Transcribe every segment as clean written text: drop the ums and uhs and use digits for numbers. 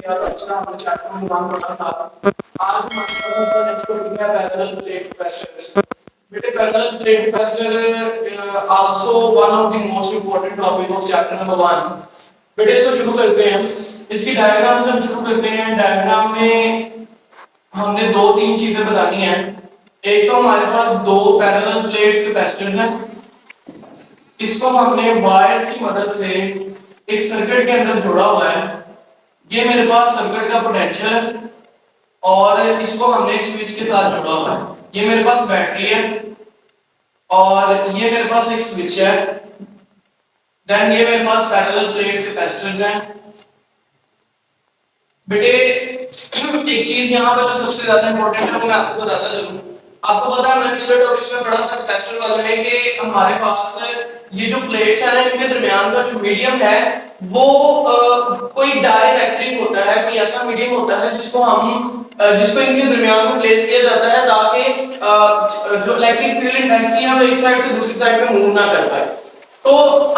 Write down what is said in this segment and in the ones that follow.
किया था, पिछला हमने चैप्टर में वन पढ़ा था। आज हमारे पास का नेक्स्ट टॉपिक है पैरेलल प्लेट कैपेसिटर्स। बेटे parallel plate capacitor also one of the most important topic of chapter number 1। बेटे इसको शुरू करते हैं। इसकी डायग्राम से हम शुरू करते हैं। डायग्राम में हमने दो तीन चीजें बतानी है। एक तो हमारे पास दो पैरेलल प्लेट्स कैपेसिटर्स हैं, इसको हमने वायर्स की मदद से एक सर्किट के अंदर जोड़ा हुआ है। ये मेरे पास सर्किट का पोटेंशियल है और इसको हमने एक स्विच के साथ जोड़ा हुआ है। ये मेरे पास बैटरी है और ये मेरे पास एक स्विच है। देन ये मेरे पास पैरेलल प्लेट्स कैपेसिटर हैं। बेटे एक चीज यहाँ पे जो सबसे ज्यादा इंपॉर्टेंट है वो मैं आपको बताता चलूं। आपको पता है मैंने पिछले टॉपिक्स में पढ़ा था कैपेसिटर वाले में कि हमारे पास ये जो प्लेट्स हैं इनके दरमियान का जो मीडियम है वो कोई डाइइलेक्ट्रिक होता है, कोई ऐसा मीडियम होता है जिसको इनके दरमियान में प्लेस किया जाता है ताकि जो इलेक्ट्रिक फील्ड इंटेंसिटी है वो एक साइड से दूसरी साइड पे मूव ना कर पाए। तो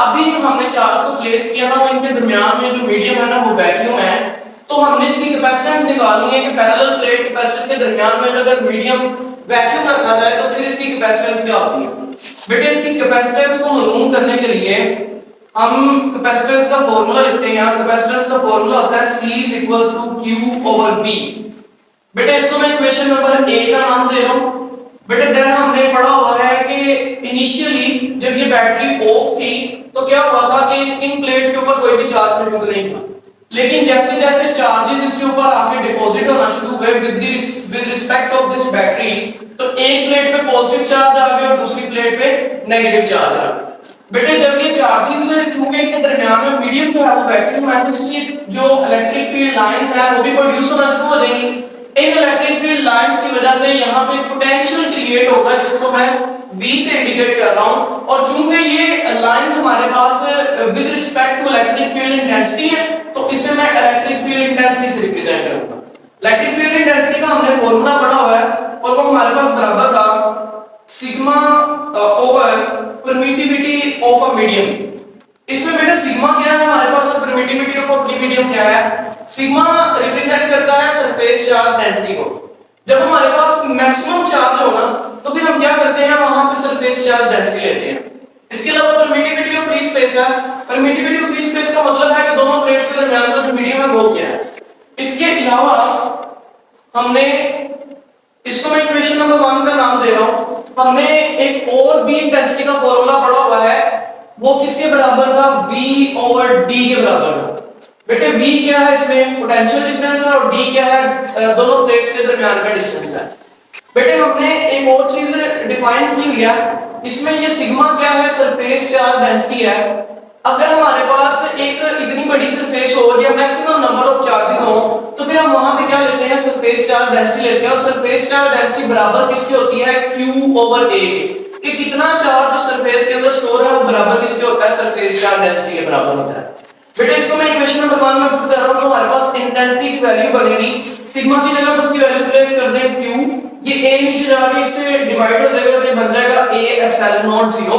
अभी जो हमने चार्ज को प्लेस किया ना वो इनके दरमियान में जो मीडियम है ना वो वैक्यूम है। तो हमने इसकी कैपेसिटेंस निकालनी है कि पैरेलल प्लेट कैपेसिटर के दरमियान में अगर मीडियम वैक्यूम रखा जाए तो फिर इसकी कैपेसिटेंस क्या होती है। बेटे इसकी कैपेसिटेंस को मालूम करने के लिए हम कैपेसिटेंस का फार्मूला लिखते हैं। कैपेसिटेंस का फार्मूला होता है C = Q/V। बेटे इसको मैं इक्वेशन नंबर A का नाम दे रहा हूं। बेटे देन हमने पढ़ा हुआ है कि इनिशियली जब ये बैटरी ऑफ थी तो क्या हुआ था कि इन प्लेट्स के ऊपर कोई भी चार्ज मौजूद नहीं था, लेकिन जैसे जैसे चार्जेस इसके ऊपर आके डिपॉजिट होना शुरू हुए with respect of this battery, तो एक प्लेट पे पॉजिटिव चार्ज आ गया और दूसरी प्लेट पे नेगेटिव चार्ज आ गया। बेटे जब ये चार्जेस चूंकि इनके दरमियान में मीडियम जो है वो वैक्यूम है तो इसलिए जो इलेक्ट्रिक फील्ड लाइंस हैं वो भी प्रोड्यूस होना शुरू हो जाएंगी। इन इलेक्ट्रिक फील्ड लाइंस की वजह से यहाँ पे पोटेंशियल क्रिएट होगा जिसको मैं V से इंडिकेट कर रहा हूँ। और चूंकि ये लाइंस हमारे पास with respect to electric field intensity है तो इसे मैं इलेक्ट्रिक फील्ड इंटेंसिटी से रिप्रेजेंट करूंगा। इलेक्ट्रिक फील्ड इंटेंसिटी का हमने फार्मूला पढ़ा हुआ है और वो हमारे पास बराबर था sigma over permittivity of a medium. इसमें बेटा सिग्मा क्या है हमारे पास और परमिटिविटी ऑफ अ मीडियम क्या है। सिग्मा रिप्रेजेंट करता है सरफेस चार्ज डेंसिटी को। जब हमारे पास मैक्सिमम चार्ज हो ना तो फिर हम क्या करते हैं वहां पे सरफेस चार्ज डेंसिटी लेते हैं। इसके अलावा परमिटिविटी ऑफ फ्री स्पेस है। परमिटिविटी ऑफ फ्री स्पेस का मतलब है कि दोनों प्लेट्स के दरमियान का जो मीडियम है वो क्या है। इसके अलावा हमने इसको मैं इक्वेशन नंबर 1 का नाम दे रहा हूं। हमने एक और भी इंटेंसिटी का फार्मूला पढ़ा हुआ है, वो किसके बराबर था V/D के बराबर था। बेटे V क्या है इसमें पोटेंशियल डिफरेंस है और D क्या है दोनों प्लेट्स के दरमियान का डिस्टेंस है। बेटे हमने एक और चीज डिफाइन की हुई है, इसमें ये सिग्मा क्या है सरफेस चार्ज डेंसिटी है। अगर हमारे पास एक इतनी बड़ी सरफेस हो या मैक्सिमम नंबर ऑफ चार्जेस हो तो फिर हम वहां पे क्या लेते हैं सरफेस चार्ज डेंसिटी लेते हैं और सरफेस चार्ज डेंसिटी बराबर किसकी होती है Q/A के। कितना चार्ज सरफेस के अंदर स्टोर है वो बराबर किसके होता है सरफेस चार्ज डेंसिटी के बराबर होता है। बेटे इसको मैं इक्वेशन नंबर 1 में पुट कर रहा हूं तो हमारे पास इंटेंसिटी की वैल्यू बनेगी। सिग्मा की जगह पर उसकी वैल्यू प्लेस कर दें Q, ये A नीचे जाके इससे डिवाइड हो जाएगा तो ये बन जाएगा A/0।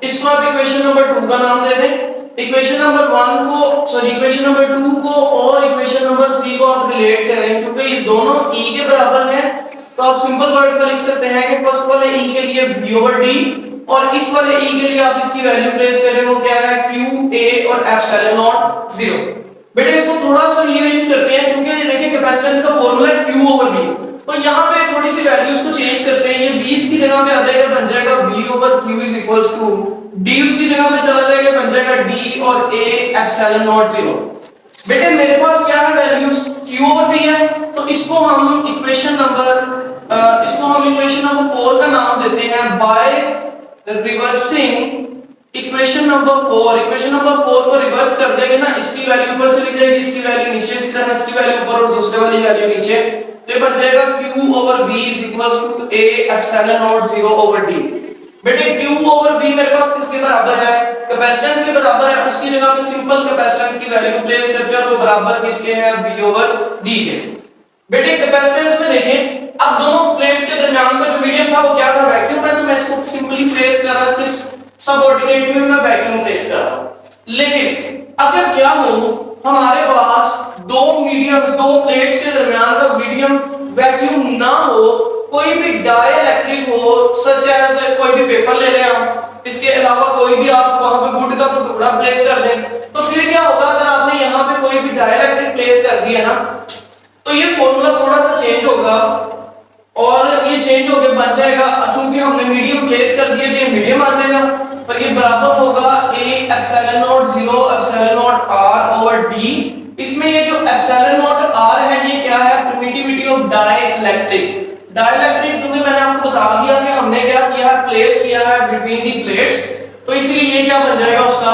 इसको आप इक्वेशन नंबर 2 का नाम दे दें। इक्वेशन नंबर 1 को सॉरी इक्वेशन नंबर 2 को और इक्वेशन नंबर 3 को आप रिलेट करें क्योंकि ये दोनों E के बराबर हैं तो आप सिंपल वर्ड में लिख सकते हैं कि फर्स्ट वाले E के लिए V/D और इस वाले E के लिए आप इसकी वैल्यू प्लेस करें वो क्या है Q/A और ε0। बेटे इसको थोड़ा सा रीअरेंज करते हैं क्योंकि ये देखिए कैपेसिटेंस का फार्मूला है Q/V, तो यहाँ पे थोड़ी सी वैल्यूज को चेंज करते हैं। ये 20 की जगह पे आ जाएगा बन जाएगा V/Q = D, उसकी जगह पे चला जाएगा बन जाएगा D और A ε0। बेटे मेरे पास क्या है वैल्यूज Q/V है तो इसको हम इक्वेशन नंबर 4 का नाम देते हैं by reversing equation number 4। Equation number 4 को रिवर्स कर देंगे ना, इसकी वैल्यू ऊपर चली जाएगी, इसकी वैल्यू नीचे, इसी तरह इसकी वैल्यू ऊपर और दूसरे वाली वैल्यू नीचे, तो ये बन जाएगा Q/V = A/0/D। बेटे Q/V मेरे पास किसके बराबर है कैपेसिटेंस के बराबर है। उसकी जगह पे सिंपल कैपेसिटेंस की वैल्यू प्लेस करते हैं और वो बराबर किसके है V/D के। बेटे कैपेसिटेंस में देखें अब दोनों प्लेट्स के दरमियान का जो मीडियम था वो क्या था वैक्यूम है, तो मैं इसको सिंपली प्लेस कर रहा हूं सबऑर्डिनेट में मैं वैक्यूम प्लेस कर रहा हूं। लेकिन अगर क्या हो हमारे पास दो प्लेट्स के दरमियान का मीडियम वैक्यूम ना हो, कोई भी डाइलेक्ट्रिक हो, सच एज कोई भी पेपर ले रहे हैं हम, इसके अलावा कोई भी आप वहां पे वुड का टुकड़ा प्लेस कर दें, तो फिर क्या होगा अगर आपने यहाँ पे कोई भी डाइलेक्ट्रिक प्लेस कर दिया ना, तो ये फॉर्मूला थोड़ा सा चेंज होगा और ये चेंज होके बन जाएगा, चूंकि हमने मीडियम प्लेस कर दिया तो ये मीडियम आ जाएगा, पर ये बराबर होगा a epsilon not 0 epsilon not r over d। इसमें ये जो एप्सिलॉन नॉट r है ये क्या है, परमिटिविटी ऑफ डाइलेक्ट्रिक। डाइलेक्ट्रिक क्योंकि मैंने आपको बता दिया कि हमने क्या किया है, प्लेस किया है बिटवीन दी प्लेट्स, तो इसलिए ये क्या बन जाएगा, उसका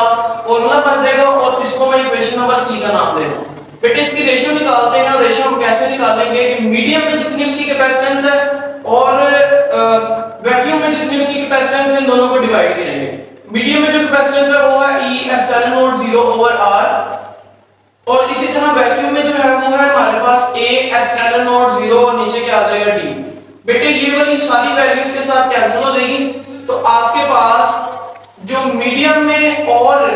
फॉर्मूला बन जाएगा और इसको मैं इक्वेशन नंबर c का नाम दे दूं। बेटे इसकी रेशियो निकालते हैं, और रेशियो हम कैसे निकालेंगे कि मीडियम में जितनी उसकी कैपेसिटेंस है और वैक्यूम में जितनी उसकी कैपेसिटेंस है, इन दोनों को डिवाइड करेंगे। मीडियम में जो कैपेसिटेंस है वो है E epsilon not 0 over R, और इसी तरह वैक्यूम में जो है वो है हमारे पास A एप्सिलॉन नॉट 0 और नीचे क्या आ जाएगा D। बेटे ये वाली सारी वैल्यूज के साथ कैंसिल हो जाएगी, तो आपके पास जो मीडियम में और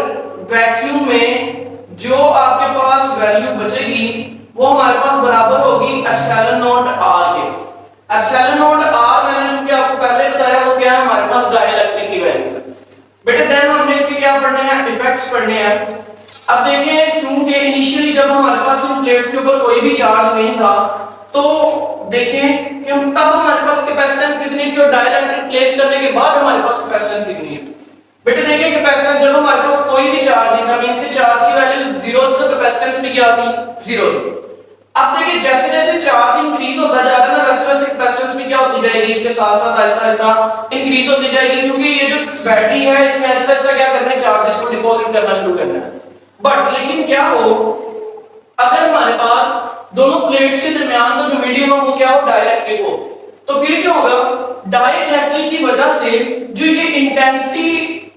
वैक्यूम में जो आपके पास वैल्यू बचेगी वो हमारे पास बराबर होगी एप्सिलॉन नॉट R के। एप्सिलॉन नॉट R मैंने जो कि आपको पहले बताया वो क्या है, हमारे पास डाइलेक्ट्रिक की वैल्यू है। बेटे देन हमने इसके क्या पढ़ने हैं, इफेक्ट्स पढ़ने हैं। अब देखें, चूंकि इनिशियली जब हमारे पास इन प्लेट्स के ऊपर कोई भी चार्ज नहीं था, तो देखें कि हम तब हमारे पास कैपेसिटेंस कितनी थी और डाइलेक्ट्रिक प्लेस करने के बाद हमारे पास कैपेसिटेंस कितनी है। बेटे देखिए कैपेसिटेंस जब हमारे पास कोई भी चार्ज नहीं था, मींस कि चार्ज की वैल्यू 0 थी, तो कैपेसिटेंस भी क्या थी, 0 थी। अब देखिए जैसे जैसे चार्ज इंक्रीज होता जा रहा है ना, वैसे वैसे कैपेसिटेंस भी क्या होती जाएगी, इसके साथ साथ आहिस्ता आहिस्ता इंक्रीज होती जाएगी, क्योंकि ये जो बैटरी है इसमें आहिस्ता आहिस्ता क्या करना है, चार्जेस को डिपॉजिट करना शुरू करना है। बट लेकिन क्या हो, अगर हमारे पास दोनों प्लेट्स के दरमियान का जो मीडियम है वो क्या हो, डाइलेक्ट्रिक हो, तो फिर क्या होगा, डाइलेक्ट्रिक की वजह से जो ये इंटेंसिटी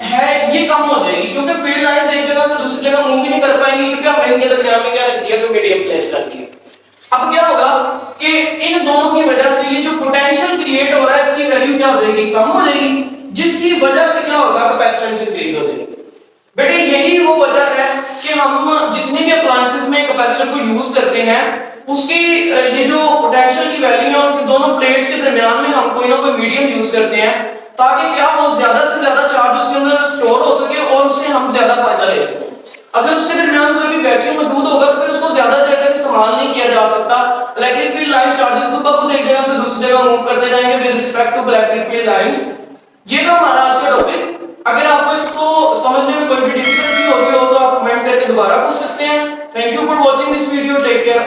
है ये कम हो जाएगी, क्योंकि फील्ड लाइंस एक जगह से दूसरी जगह मूव ही नहीं कर पाएंगी, क्योंकि हमने इनके दरमियान में क्या रख दिया, तो मीडियम प्लेस कर दिया। अब क्या होगा कि इन दोनों की वजह से ये जो पोटेंशियल क्रिएट हो रहा है इसकी वैल्यू क्या हो जाएगी, कम हो जाएगी, जिसकी वजह से क्या होगा, कैपेसिटेंस इंक्रीज हो जाएगी। बेटे यही वो वजह है कि हम जितने भी अप्लायंसेस में कैपेसिटर को यूज करते हैं उसकी ये जो पोटेंशियल की वैल्यू है उनके दोनों प्लेट्स के दरमियान में हम कोई ना कोई मीडियम यूज करते हैं, ताकि क्या हो, ज्यादा से ज्यादा चार्ज उसके अंदर स्टोर हो सके और उससे हम ज्यादा फायदा ले सकें। अगर उसके दरमियान कोई भी वैक्यूम मौजूद होगा तो फिर उसको ज्यादा देर तक इस्तेमाल नहीं किया जा सकता। इलेक्ट्रिक फील्ड लाइन चार्जेस को कब एक जगह से दूसरी जगह मूव करते जाएंगे with respect to electric field lines. ये था हमारा आज का टॉपिक। अगर आपको इसको समझने में कोई भी डिफिकल्टी हो गई हो तो आप कमेंट करके दोबारा पूछ सकते हैं। Thank you for watching this video, take care.